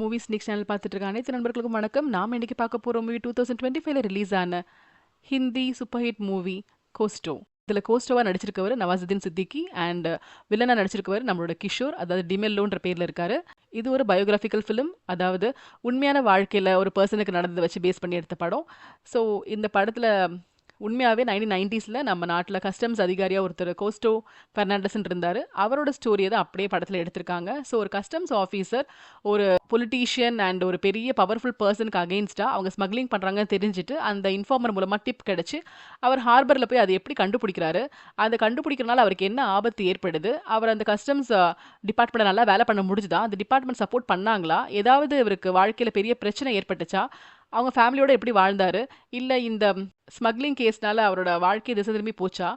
Movie sneak channel பார்த்துட்டு இருக்க அனைத்து நண்பர்களுக்கும் வணக்கம். நாம இன்னைக்கு பார்க்க போற மூவி 2025ல ரிலீஸ் ஆன ஹிந்தி சூப்பர் ஹிட் மூவி கோஸ்டோ. இதுல கோஸ்டோவா நடிச்சிருக்கவர் நவாசுதீன் சித்திகி அண்ட் வில்லனா நடிச்சிருக்கவர் நம்மளோட கிஷோர், அதாவது டிமெல்லோன்ற பேர்ல இருக்காரு. இது ஒரு பயோகிராஃபிக்கல் ஃபிலிம், அதாவது உண்மையான வாழ்க்கையில ஒரு பர்சனுக்கு நடந்ததை வச்சு பேஸ் பண்ணி எடுத்த படம். ஸோ இந்த படத்துல உண்மையாகவே 1990ஸ்ல நம்ம நாட்டில் கஸ்டம்ஸ் அதிகாரியாக ஒருத்தர் கோஸ்டோ பெர்னாண்டஸ்ன்னு இருந்தார். அவரோட ஸ்டோரியை தான் அப்படியே படத்தில் எடுத்திருக்காங்க. ஸோ ஒரு கஸ்டம்ஸ் ஆஃபீஸர் ஒரு பொலிட்டீஷியன் அண்ட் ஒரு பெரிய பவர்ஃபுல் பர்சனுக்கு அகெயின்ஸ்டாக அவங்க ஸ்மக்லிங் பண்ணுறாங்கன்னு தெரிஞ்சுட்டு அந்த இன்ஃபார்மர் மூலமாக டிப் கிடச்சி அவர் ஹார்பரில் போய் அதை எப்படி கண்டுபிடிக்கிறாரு, அதை கண்டுபிடிக்கிறனால அவருக்கு என்ன ஆபத்து ஏற்படுது, அவர் அந்த கஸ்டம்ஸ் டிபார்ட்மெண்ட்டை நல்லா வேலை பண்ண முடிஞ்சுதா, அந்த டிபார்ட்மெண்ட் சப்போர்ட் பண்ணாங்களா, ஏதாவது இவருக்கு வாழ்க்கையில் பெரிய பிரச்சனை ஏற்பட்டுச்சா, அவங்க ஃபேமிலியோட எப்படி வாழ்ந்தாரு, இல்லை இந்த ஸ்மக்லிங் கேஸ்னால அவரோட வாழ்க்கை திசை திரும்பி போச்சா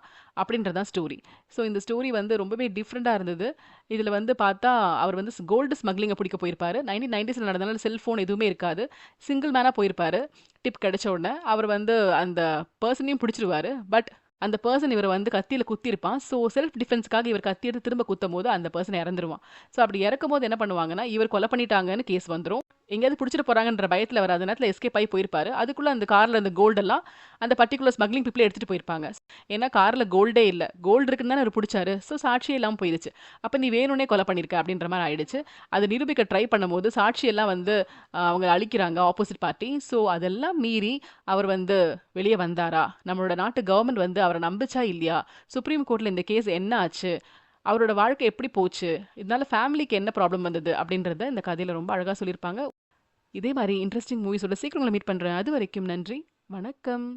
அப்படின்றதான் ஸ்டோரி. ஸோ இந்த ஸ்டோரி வந்து ரொம்பவே டிஃப்ரெண்ட்டாக இருந்தது. இதில் வந்து பார்த்தா அவர் வந்து கோல்டு ஸ்மக்லிங்கை பிடிக்க போயிருப்பாரு. 1990ஸ்ல நடந்தனால செல்ஃபோன் எதுவுமே இருக்காது. சிங்கிள் மேனாக போயிருப்பாரு. டிப் கிடைச்ச உடனே அவர் வந்து அந்த பர்சனையும் பிடிச்சிருவாரு. பட் அந்த பர்சன் இவரை வந்து கத்தியில் குத்திருப்பான். ஸோ செல்ஃப் டிஃபென்ஸ்க்காக இவர் கத்தி எடுத்து திரும்ப குத்தும் போது அந்த பர்சன் இறந்துருவான். ஸோ அப்படி இறக்கும் போது என்ன பண்ணுவாங்கன்னா, இவர் கொலை பண்ணிட்டாங்கன்னு கேஸ் வந்துடும். எங்கேயாவது பிடிச்சிட்டு போறாங்கன்ற பயத்தில் அவர் அந்த நேரத்தில் எஸ்கேப் ஆகி போயிருப்பாரு. அதுக்குள்ள அந்த கார்ல அந்த கோல்டெல்லாம் அந்த பர்டிகுலர் ஸ்மக்லிங் பீப்புளே எடுத்துட்டு போயிருப்பாங்க. ஏன்னா கார்ல கோல்டே இல்லை, கோல்டு இருக்குன்னு தானே அவர் பிடிச்சாரு. ஸோ சாட்சியே இல்லாமல் போயிடுச்சு. அப்போ நீ வேணும்னே கொலை பண்ணியிருக்க அப்படின்ற மாதிரி ஆயிடுச்சு. அது நிரூபிக்க ட்ரை பண்ணும்போது சாட்சியெல்லாம் வந்து அவங்க அழிக்கிறாங்க ஆப்போசிட் பார்ட்டி. ஸோ அதெல்லாம் மீறி அவர் வந்து வெளியே வந்தாரா, நம்மளோட நாட்டு கவர்மெண்ட் வந்து அவரை நம்பிச்சா இல்லையா, சுப்ரீம் கோர்ட்டில் இந்த கேஸ் என்ன ஆச்சு, அவரோட வாழ்க்கை எப்படி போச்சு, இதனால ஃபேமிலிக்கு என்ன ப்ராப்ளம் வந்தது அப்படின்றத இந்த கதையில் ரொம்ப அழகாக சொல்லியிருப்பாங்க. இதே மாதிரி இன்ட்ரெஸ்டிங் மூவிஸோட சீக்கிரம் உங்களை மீட் பண்ணுறேன். அது வரைக்கும் நன்றி, வணக்கம்.